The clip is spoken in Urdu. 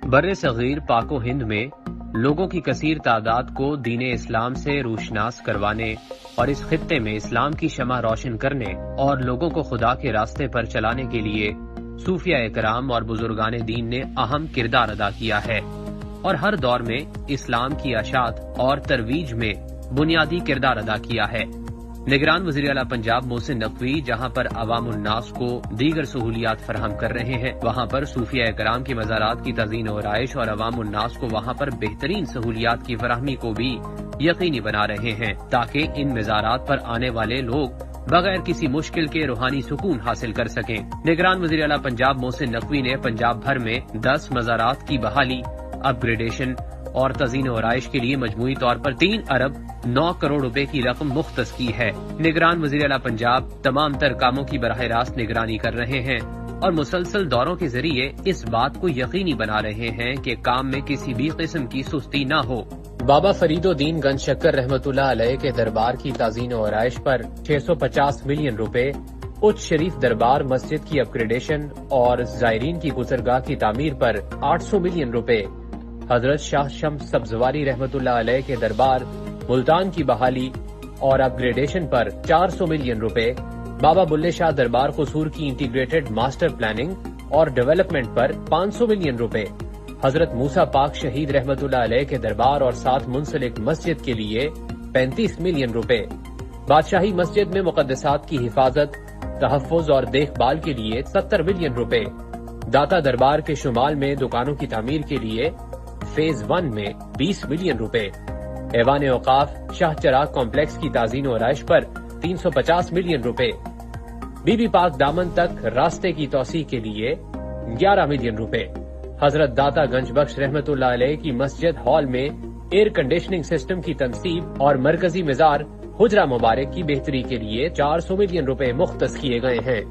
بر صغیر پاک و ہند میں لوگوں کی کثیر تعداد کو دین اسلام سے روشناس کروانے اور اس خطے میں اسلام کی شمع روشن کرنے اور لوگوں کو خدا کے راستے پر چلانے کے لیے صوفیاء کرام اور بزرگان دین نے اہم کردار ادا کیا ہے اور ہر دور میں اسلام کی اشاعت اور ترویج میں بنیادی کردار ادا کیا ہے۔ نگران وزیر اعلیٰ پنجاب محسن نقوی جہاں پر عوام الناس کو دیگر سہولیات فراہم کر رہے ہیں، وہاں پر صوفیاء کرام کی مزارات کی تزئین و آرائش اور عوام الناس کو وہاں پر بہترین سہولیات کی فراہمی کو بھی یقینی بنا رہے ہیں تاکہ ان مزارات پر آنے والے لوگ بغیر کسی مشکل کے روحانی سکون حاصل کر سکیں۔ نگران وزیر اعلیٰ پنجاب محسن نقوی نے پنجاب بھر میں 10 مزارات کی بحالی، اپ گریڈیشن اور تزئین و آرائش کے لیے مجموعی طور پر 3 ارب 9 کروڑ روپے کی رقم مختص کی ہے۔ نگران وزیر اعلیٰ پنجاب تمام تر کاموں کی براہ راست نگرانی کر رہے ہیں اور مسلسل دوروں کے ذریعے اس بات کو یقینی بنا رہے ہیں کہ کام میں کسی بھی قسم کی سستی نہ ہو۔ بابا فرید الدین گنج شکر رحمۃ اللہ علیہ کے دربار کی تزئین و آرائش پر 650 ملین روپے، اچ شریف دربار مسجد کی اپ گریڈیشن اور زائرین کی گزرگاہ کی تعمیر پر 800 ملین روپے، حضرت شاہ شمس سبزواری رحمۃ اللہ علیہ کے دربار ملتان کی بحالی اور اپ گریڈیشن پر 400 ملین روپے، بابا بلے شاہ دربار قصور کی انٹیگریٹڈ ماسٹر پلاننگ اور ڈیولپمنٹ پر 500 ملین روپے، حضرت موسیٰ پاک شہید رحمۃ اللہ علیہ کے دربار اور ساتھ منسلک مسجد کے لیے 35 ملین روپے، بادشاہی مسجد میں مقدسات کی حفاظت، تحفظ اور دیکھ بھال کے لیے 70 ملین روپے، داتا دربار کے شمال میں دکانوں کی تعمیر کے لیے فیز 1 میں 20 ملین روپے، ایوان اوقاف شاہ چراغ کمپلیکس کی تزئین و آرائش پر 350 ملین روپے، بی بی پاک دامن تک راستے کی توسیع کے لیے 11 ملین روپے، حضرت داتا گنج بخش رحمۃ اللہ علیہ کی مسجد ہال میں ایئر کنڈیشننگ سسٹم کی تنصیب اور مرکزی مزار حجرہ مبارک کی بہتری کے لیے 400 ملین روپے مختص کیے گئے ہیں۔